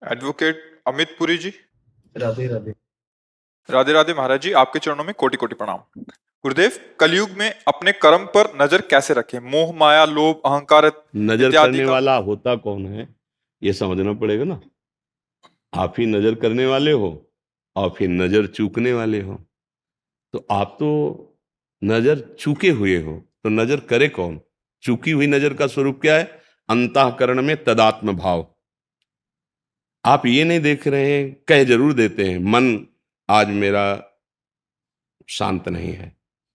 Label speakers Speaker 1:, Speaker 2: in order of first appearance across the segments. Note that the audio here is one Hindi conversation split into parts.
Speaker 1: एडवोकेट अमित पुरी जी।
Speaker 2: राधे राधे।
Speaker 1: राधे राधे महाराज जी, आपके चरणों में कोटि कोटि प्रणाम। गुरुदेव, कलयुग में अपने कर्म पर नजर कैसे रखें? मोह माया लोभ अहंकार
Speaker 3: नजर
Speaker 1: इत्यादि
Speaker 3: करने
Speaker 1: का।
Speaker 3: वाला होता कौन है, ये समझना पड़ेगा ना। आप ही नजर करने वाले हो और फिर नजर चूकने वाले हो। तो आप तो नजर चूके हुए हो, तो नजर करे कौन? चूकी हुई नजर का स्वरूप क्या है? अंतःकरण में तदात्म भाव। आप ये नहीं देख रहे हैं, कह जरूर देते हैं मन आज मेरा शांत नहीं है,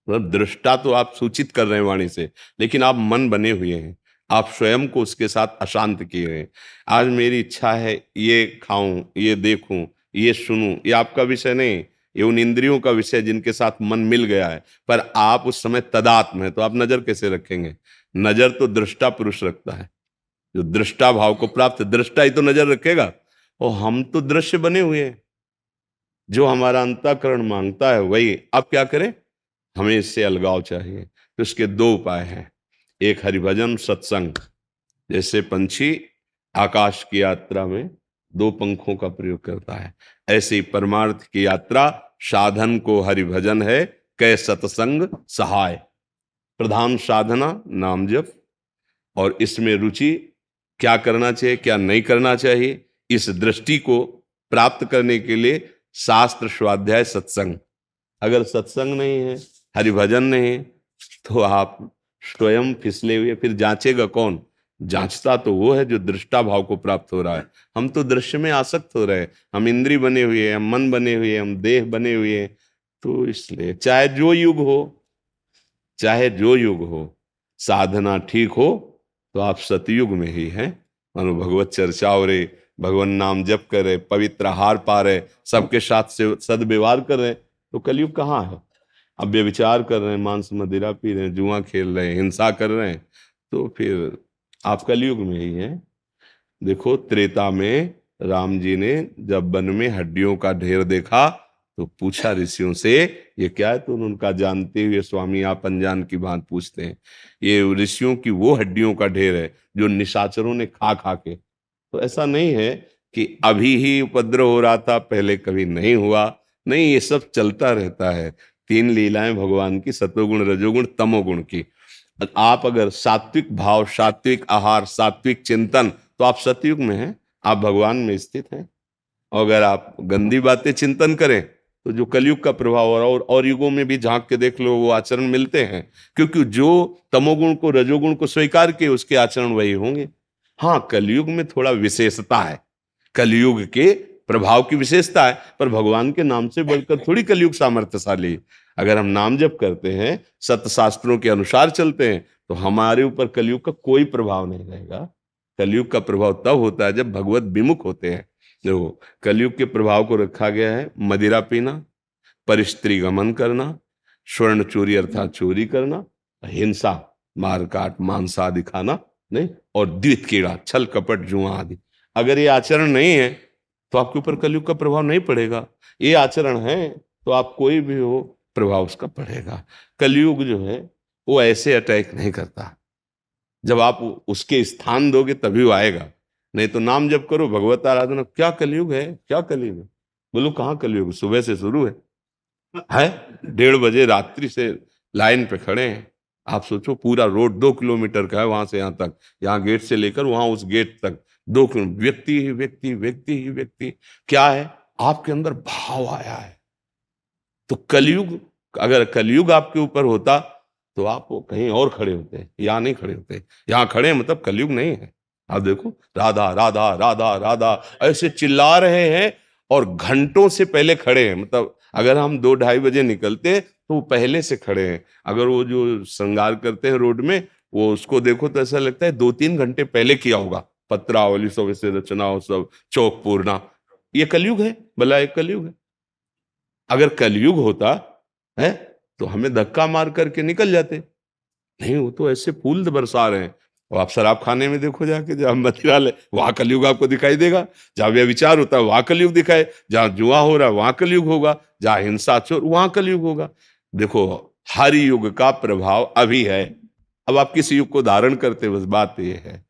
Speaker 3: मतलब दृष्टा तो आप सूचित कर रहे हैं वाणी से, लेकिन आप मन बने हुए हैं। आप स्वयं को उसके साथ अशांत किए हैं। आज मेरी इच्छा है ये खाऊं, ये देखूं, ये सुनूं, ये आपका विषय नहीं, ये उन इंद्रियों का विषय जिनके साथ मन मिल गया है। पर आप उस समय तदात्म है, तो आप नजर कैसे रखेंगे? नजर तो दृष्टा पुरुष रखता है। जो दृष्टा भाव को प्राप्त, दृष्टा ही तो नजर रखेगा। और हम तो दृश्य बने हुए हैं। जो हमारा अंतःकरण मांगता है वही। अब क्या करें? हमें इससे अलगाव चाहिए, तो इसके दो उपाय हैं। एक हरिभजन सत्संग। जैसे पंछी आकाश की यात्रा में दो पंखों का प्रयोग करता है, ऐसे ही परमार्थ की यात्रा साधन को हरिभजन है, कै सत्संग सहाय। प्रधान साधना नाम जप, और इसमें रुचि, क्या करना चाहिए क्या नहीं करना चाहिए, इस दृष्टि को प्राप्त करने के लिए शास्त्र स्वाध्याय सत्संग। अगर सत्संग नहीं है, हरिभजन नहीं है, तो आप स्वयं फिसले हुए। फिर जांचेगा कौन? जांचता तो वो है जो दृष्टा भाव को प्राप्त हो रहा है। हम तो दृश्य में आसक्त हो रहे हैं। हम इंद्री बने हुए हैं, हम मन बने हुए हैं, हम देह बने हुए हैं। तो इसलिए चाहे जो युग हो, चाहे जो युग हो, साधना ठीक हो तो आप सतयुग में ही हैं। मानो भगवत चर्चा हो रहे, भगवान नाम जप कर रहे, पवित्र आहार पा रहे, सबके साथ से सदव्यवहार कर रहे, तो कलयुग कहाँ है? अब व्यभिचार कर रहे हैं, मांस मदिरा पी रहे हैं, जुआ खेल रहे हैं, हिंसा कर रहे हैं, तो फिर आप कलयुग में ही हैं। देखो, त्रेता में राम जी ने जब वन में हड्डियों का ढेर देखा तो पूछा ऋषियों से, ये क्या है? तो उनका जानते हुए स्वामी आप अनजान की बात पूछते हैं। ये ऋषियों की वो हड्डियों का ढेर है जो निशाचरों ने खा खा के। तो ऐसा नहीं है कि अभी ही उपद्रव हो रहा था, पहले कभी नहीं हुआ। नहीं, ये सब चलता रहता है। तीन लीलाएं भगवान की, सतोगुण रजोगुण तमोगुण की। आप अगर सात्विक भाव, सात्विक आहार, सात्विक चिंतन, तो आप सतयुग में हैं, आप भगवान में स्थित हैं। और अगर आप गंदी बातें चिंतन करें तो जो कलयुग का प्रभाव हो रहा है, और युगों में भी झांक के देख लो, वो आचरण मिलते हैं। क्योंकि जो तमोगुण को रजोगुण को स्वीकार किए, उसके आचरण वही होंगे। हाँ, कलयुग में थोड़ा विशेषता है, कलयुग के प्रभाव की विशेषता है, पर भगवान के नाम से बढ़कर थोड़ी कलयुग सामर्थ्यशाली है। अगर हम नाम जप करते हैं, सत्य शास्त्रों के अनुसार चलते हैं, तो हमारे ऊपर कलयुग का कोई प्रभाव नहीं रहेगा। कलयुग का प्रभाव तब होता है जब भगवत विमुख होते हैं। देखो, कलयुग के प्रभाव को रखा गया है मदिरा पीना, परिस्त्री गमन करना, स्वर्ण चोरी अर्थात चोरी करना, हिंसा, मारकाट, मांस आदि खाना नहीं, और द्वित कीड़ा, छल कपट जुआ आदि। अगर ये आचरण नहीं है तो आपके ऊपर कलयुग का प्रभाव नहीं पड़ेगा। ये आचरण है तो आप कोई भी हो, प्रभाव उसका पड़ेगा। कलयुग जो है वो ऐसे अटैक नहीं करता। जब आप उसके स्थान दोगे तभी वो आएगा। नहीं तो नाम जप करो, भगवत आराधना। क्या कलयुग है? क्या कलयुग है? बोलो कहाँ कलयुग? सुबह से शुरू है 1:30 बजे रात्रि से लाइन पे खड़े हैं। आप सोचो, पूरा रोड 2 किलोमीटर का है, वहां से यहाँ तक, यहाँ गेट से लेकर वहां उस गेट तक 2 किलोमीटर, व्यक्ति ही व्यक्ति, व्यक्ति ही व्यक्ति। क्या है? आपके अंदर भाव आया है। तो कलयुग, अगर कलयुग आपके ऊपर होता तो आप वो कहीं और खड़े होते, यहाँ नहीं खड़े होते। यहाँ खड़े हैं मतलब कलयुग नहीं है। आप देखो, राधा राधा राधा राधा ऐसे चिल्ला रहे हैं, और घंटों से पहले खड़े हैं। मतलब अगर हम 2-2:30 बजे निकलते तो वो पहले से खड़े हैं। अगर वो जो श्रृंगार करते हैं रोड में, वो उसको देखो तो ऐसा लगता है 2-3 घंटे पहले किया होगा। पत्रावली सब ऐसे रचना हो, सब चौक पूरना। ये कलयुग है, भला एक कलयुग है। अगर कलयुग होता है तो हमें धक्का मार करके निकल जाते। नहीं, वो तो ऐसे फूल बरसा रहे हैं। और आप शराब खाने में देखो जाके, जहां मदिरा ले वहां कलयुग आपको दिखाई देगा। जहां व्यभिचार होता है वहां कलयुग दिखाए, जहां जुआ हो रहा है वहां कलयुग होगा, जहां हिंसा चोर वहां कलयुग होगा। देखो, हर युग का प्रभाव अभी है। अब आप किस युग को धारण करते, बस बात ये है।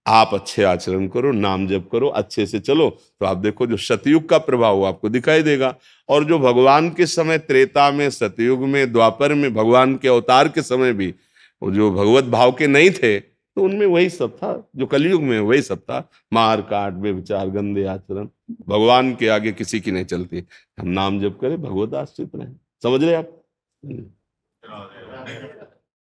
Speaker 3: आप अच्छे आचरण करो, नाम जप करो, अच्छे से चलो, तो आप देखो जो सतयुग का प्रभाव आपको दिखाई देगा। और जो भगवान के समय त्रेता में, सतयुग में, द्वापर में, भगवान के अवतार के समय भी वो जो भगवत भाव के नहीं थे, तो उनमें वही सब था जो कलयुग में वही सब था। मार काट, व्यभिचार, गंदे आचरण, भगवान के आगे किसी की नहीं चलती। हम नाम जप करें, भगवत आश्रित रहें। समझ रहे आप?